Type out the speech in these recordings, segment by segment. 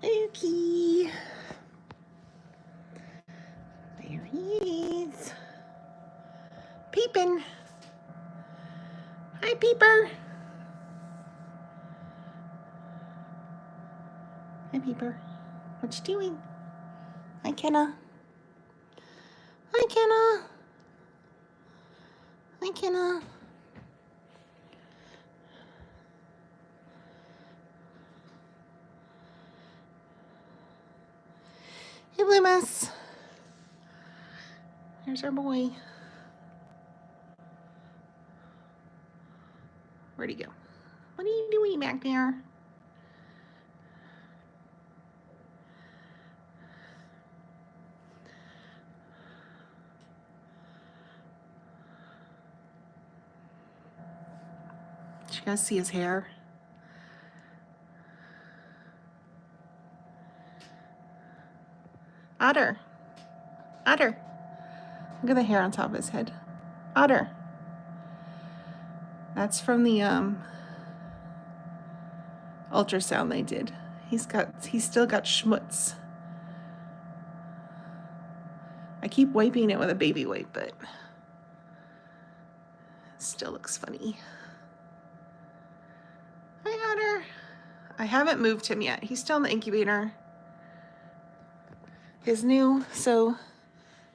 Okay. There he is. Peeping. Hi, Peeper. Hi, Peeper. What you doing? Hi, Kenna. Hi, Kenna. Hi, Kenna. Hey, Loomis. There's our boy. Where'd he go? What are you doing back there? Did you guys see his hair? Otter. Otter. Look at the hair on top of his head. Otter. That's from the ultrasound they did. He's still got schmutz. I keep wiping it with a baby wipe, but it still looks funny. Hi, Otter. I haven't moved him yet. He's still in the incubator. His new, so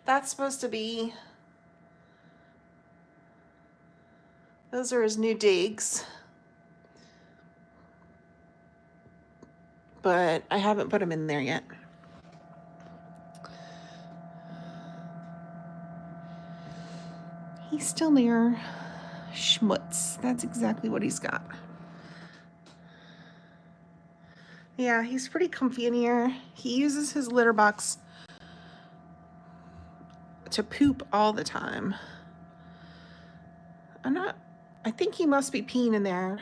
that's supposed to be, those are his new digs. But I haven't put him in there yet. He's still there. Schmutz. That's exactly what he's got. Yeah, he's pretty comfy in here. He uses his litter box to poop all the time. I think he must be peeing in there,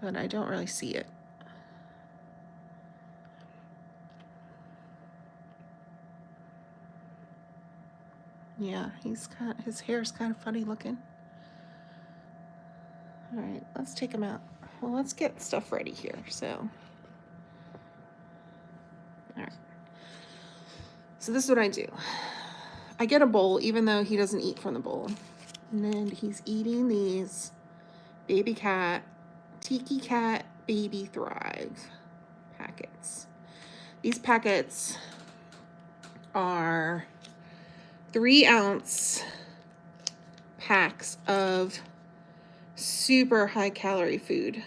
but I don't really see it. Yeah, his hair's kind of funny looking. All right, let's take him out. Well, let's get stuff ready here, so. All right. So this is what I do. I get a bowl, even though he doesn't eat from the bowl. And then he's eating these Baby Cat, Tiki Cat Baby Thrive packets. These packets are 3-ounce packs of super high calorie food.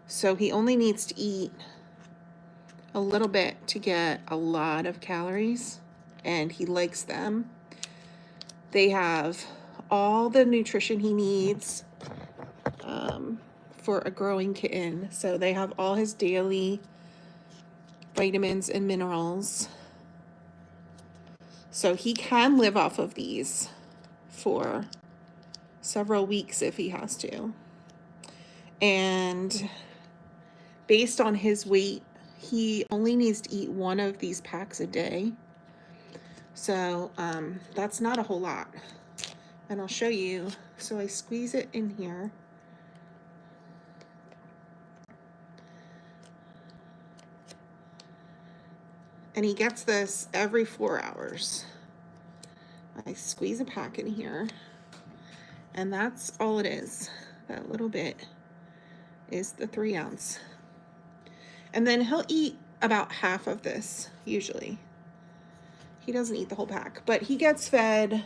So he only needs to eat a little bit to get a lot of calories, and he likes them. They have all the nutrition he needs for a growing kitten. So they have all his daily vitamins and minerals. So he can live off of these for several weeks if he has to. And based on his weight, he only needs to eat one of these packs a day. So that's not a whole lot. And I'll show you. So I squeeze it in here. And he gets this every 4 hours. I squeeze a pack in here. And that's all it is. That little bit is the 3-ounce. And then he'll eat about half of this, usually. He doesn't eat the whole pack, but he gets fed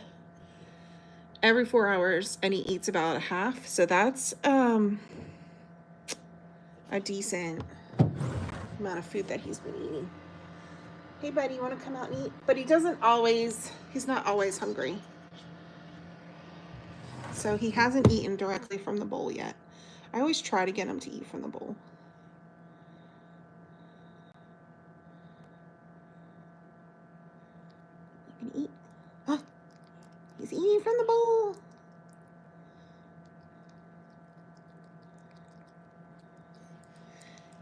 every 4 hours and he eats about a half. So that's a decent amount of food that he's been eating. Hey buddy, you want to come out and eat? But he's not always hungry. So he hasn't eaten directly from the bowl yet. I always try to get him to eat from the bowl. You can eat. Oh, he's eating from the bowl.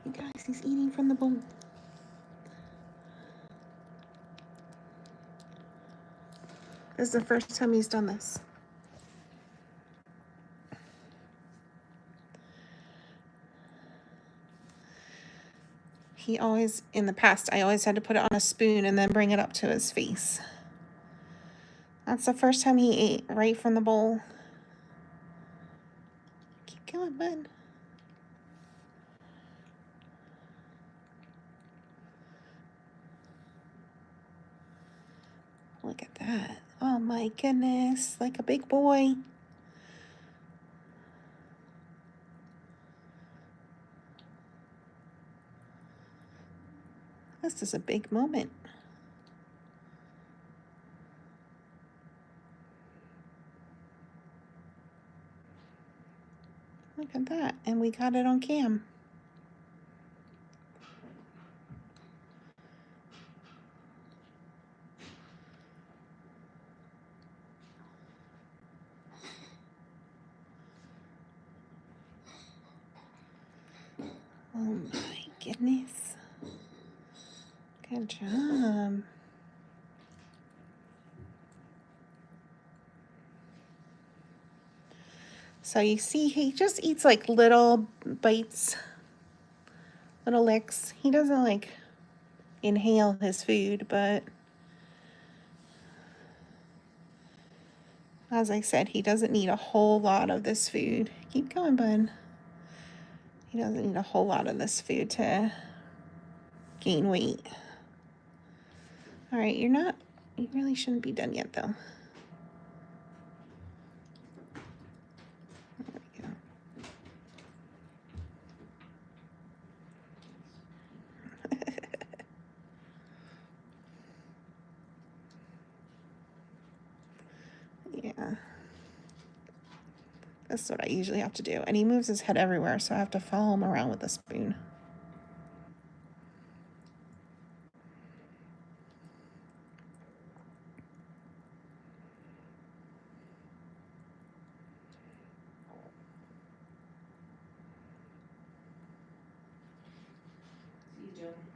You guys, he's eating from the bowl. This is the first time he's done this. He always, in the past, I always had to put it on a spoon and then bring it up to his face. That's the first time he ate right from the bowl. Keep going, bud. Look at that. Oh my goodness, like a big boy. This is a big moment. Look at that. And we got it on cam. Oh my goodness. Good job. So you see, he just eats like little bites, little licks. He doesn't like inhale his food, but as I said, he doesn't need a whole lot of this food. Keep going, bud. He doesn't need a whole lot of this food to gain weight. All right, you really shouldn't be done yet though. There we go. Yeah. That's what I usually have to do. And he moves his head everywhere, so I have to follow him around with a spoon.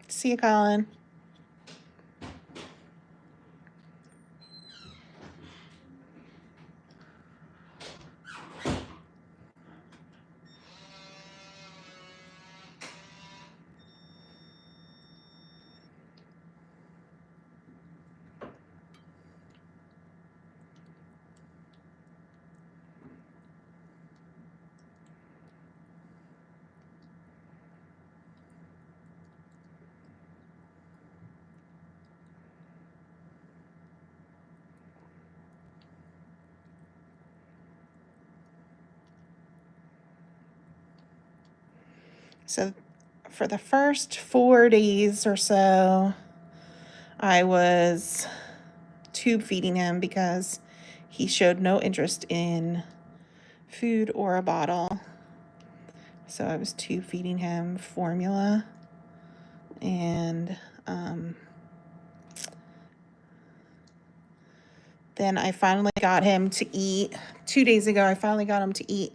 See you, Colin. So for the first 4 days or so, I was tube feeding him because he showed no interest in food or a bottle. So I was tube feeding him formula, and then I finally got him to eat. 2 days ago, I finally got him to eat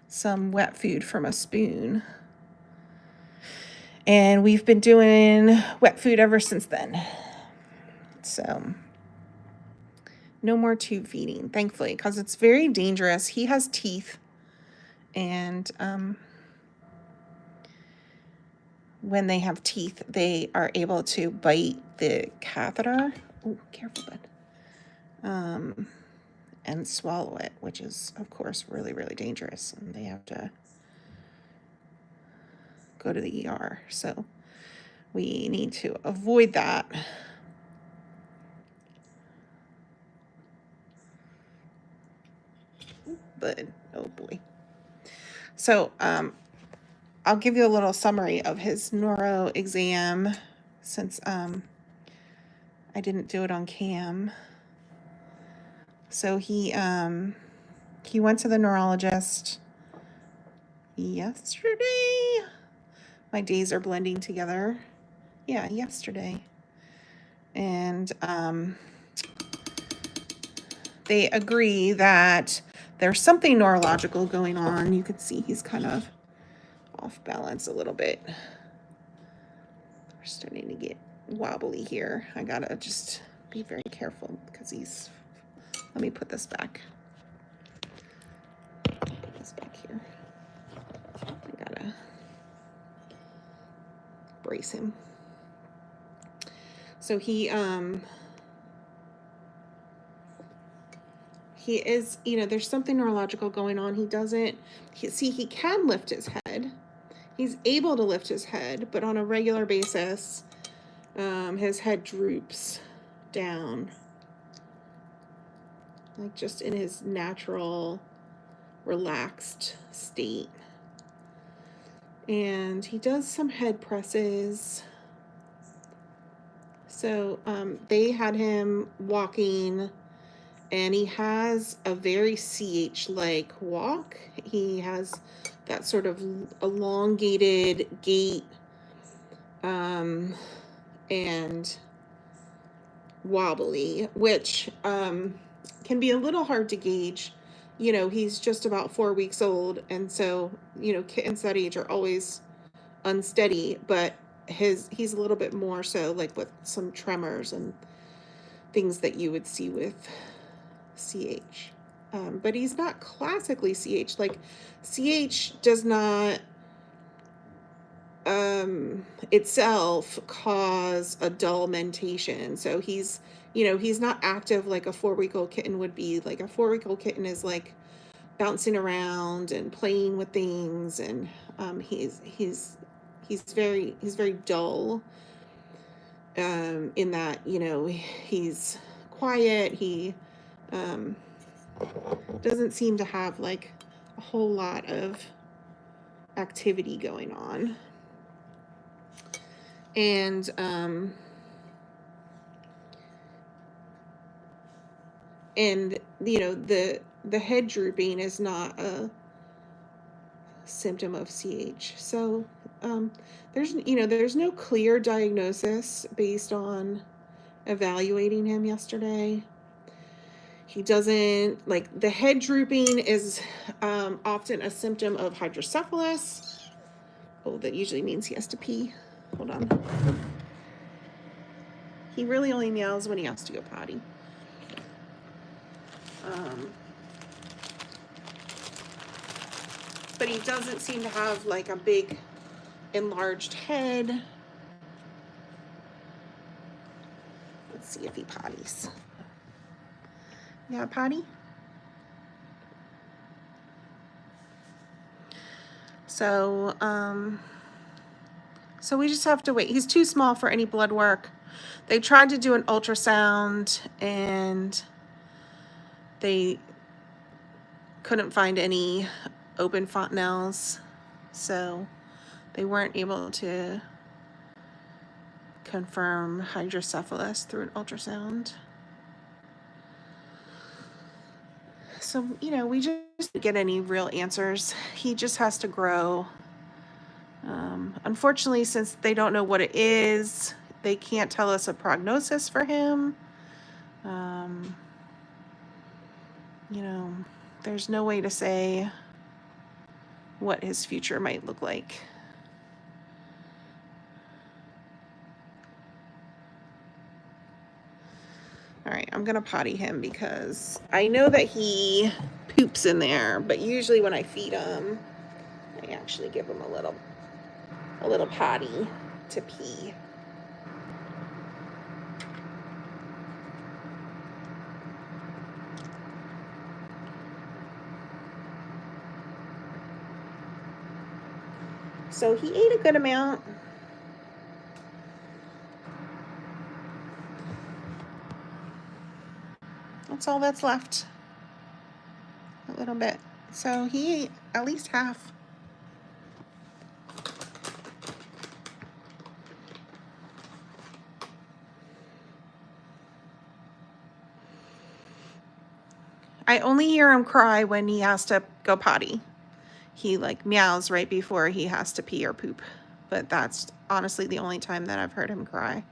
some wet food from a spoon. And we've been doing wet food ever since then. So no more tube feeding, thankfully, because it's very dangerous. He has teeth, and when they have teeth, they are able to bite the catheter. Oh, careful, bud. And swallow it, which is, of course, really, really dangerous. And they have to go to the ER. So we need to avoid that. But, oh boy. So I'll give you a little summary of his neuro exam since I didn't do it on cam. So he went to the neurologist yesterday. My days are blending together. Yeah, yesterday. And they agree that there's something neurological going on. You can see he's kind of off balance a little bit. We're starting to get wobbly here. I gotta just be very careful because he's, let me put this back. Put this back here. I gotta brace him. So he is, you know, there's something neurological going on. He doesn't, he can lift his head. He's able to lift his head, but on a regular basis, his head droops down, like just in his natural, relaxed state. And he does some head presses. So they had him walking, and he has a very CH-like walk. He has that sort of elongated gait and wobbly, which can be a little hard to gauge. You know, he's just about 4 weeks old, and so, you know, kittens that age are always unsteady, but he's a little bit more so, like with some tremors and things that you would see with CH. But he's not classically CH. Like, CH does not itself cause a dull mentation. So he's, you know, he's not active like a 4-week-old kitten would be. Like a 4-week-old kitten is like bouncing around and playing with things, and he's very dull in that, you know, he's quiet. He doesn't seem to have like a whole lot of activity going on. And you know, the head drooping is not a symptom of CH. So there's no clear diagnosis based on evaluating him yesterday. He doesn't, like, the head drooping is often a symptom of hydrocephalus. Oh, that usually means he has to pee. Hold on. He really only meows when he has to go potty. But he doesn't seem to have like a big enlarged head. Let's see if he potties. Yeah, potty? So, so we just have to wait. He's too small for any blood work. They tried to do an ultrasound, and they couldn't find any open fontanelles, so they weren't able to confirm hydrocephalus through an ultrasound. So, you know, we just didn't get any real answers. He just has to grow. Unfortunately, since they don't know what it is, they can't tell us a prognosis for him. You know, there's no way to say what his future might look like. All right, I'm gonna potty him because I know that he poops in there, but usually when I feed him, I actually give him a little potty to pee. So he ate a good amount. That's all that's left. A little bit. So he ate at least half. I only hear him cry when he has to go potty. He like meows right before he has to pee or poop. But that's honestly the only time that I've heard him cry.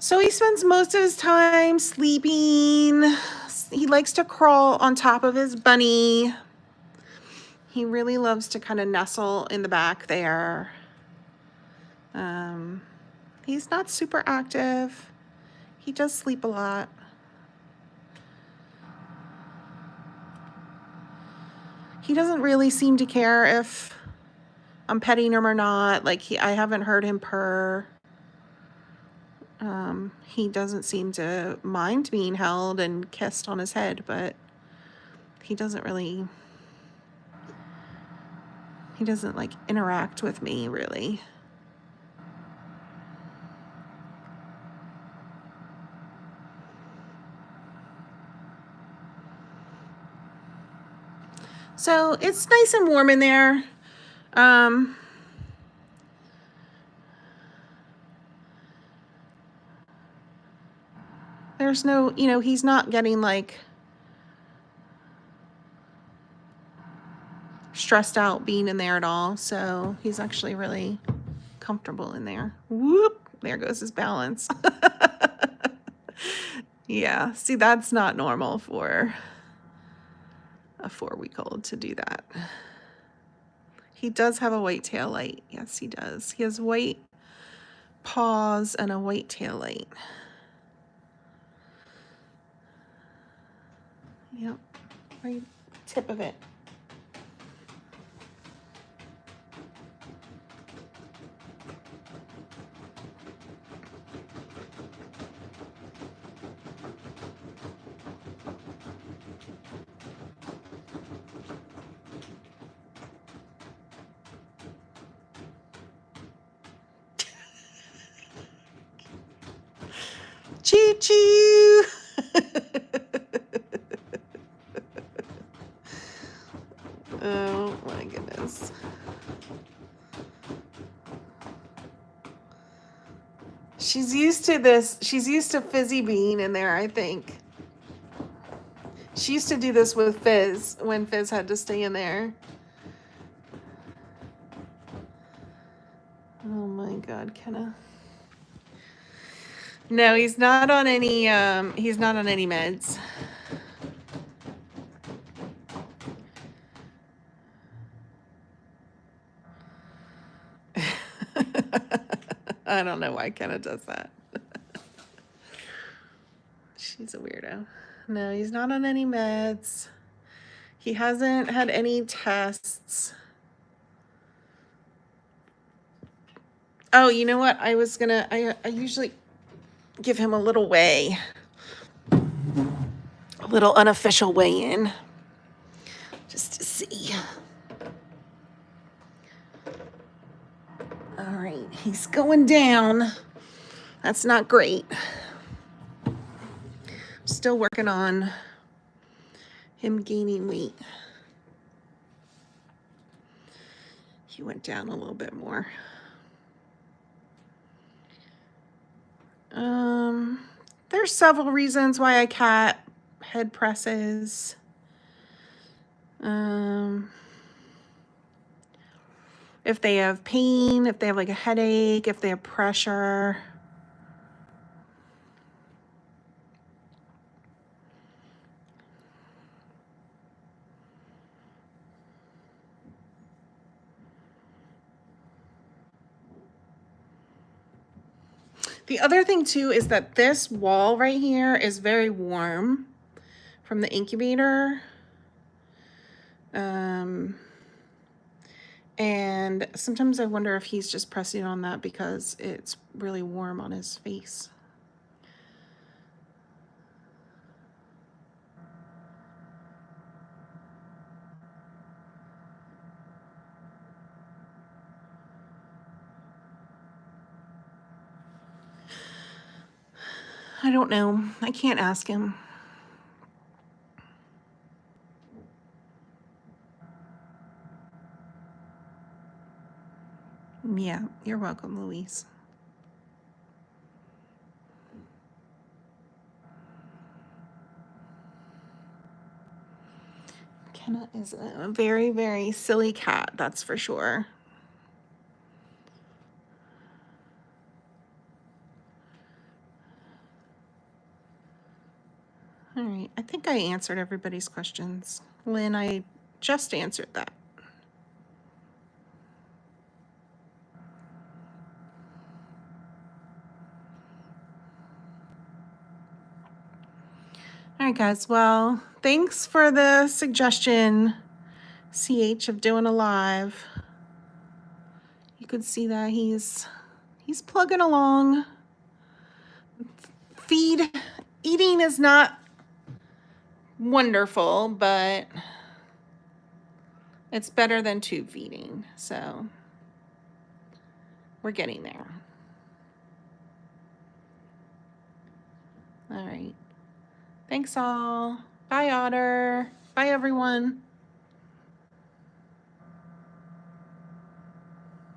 So he spends most of his time sleeping. He likes to crawl on top of his bunny. He really loves to kind of nestle in the back there. He's not super active. He does sleep a lot. He doesn't really seem to care if I'm petting him or not. Like I haven't heard him purr. He doesn't seem to mind being held and kissed on his head, but he doesn't like interact with me really. So it's nice and warm in there. There's no, he's not getting like stressed out being in there at all. So he's actually really comfortable in there. Whoop, there goes his balance. Yeah, see, that's not normal for a 4-week-old to do that. He does have a white tail light. Yes, he does. He has white paws and a white tail light. Yep, right tip of it. Choo choo. Oh my goodness. She's used to this. She's used to Fizzy being in there, I think. She used to do this with Fizz when Fizz had to stay in there. Oh my God, Kenna. No, he's not on any meds. I don't know why Kenna does that. She's a weirdo. No, he's not on any meds. He hasn't had any tests. Oh, you know what? I usually give him a little weigh. A little unofficial weigh-in. Just to see. All right, he's going down. That's not great. Still working on him gaining weight. He went down a little bit more. There's several reasons why I cat head presses. If they have pain, if they have like a headache, if they have pressure. The other thing too is that this wall right here is very warm from the incubator. And sometimes I wonder if he's just pressing on that because it's really warm on his face. I don't know. I can't ask him. Yeah, you're welcome, Louise. Kenna is a very, very silly cat, that's for sure. All right, I think I answered everybody's questions. Lynn, I just answered that. All right, guys. Well, thanks for the suggestion, CH, of doing a live. could see that he's plugging along. Eating is not wonderful, but it's better than tube feeding, so we're getting there. All right. Thanks all. Bye, Otter. Bye, everyone.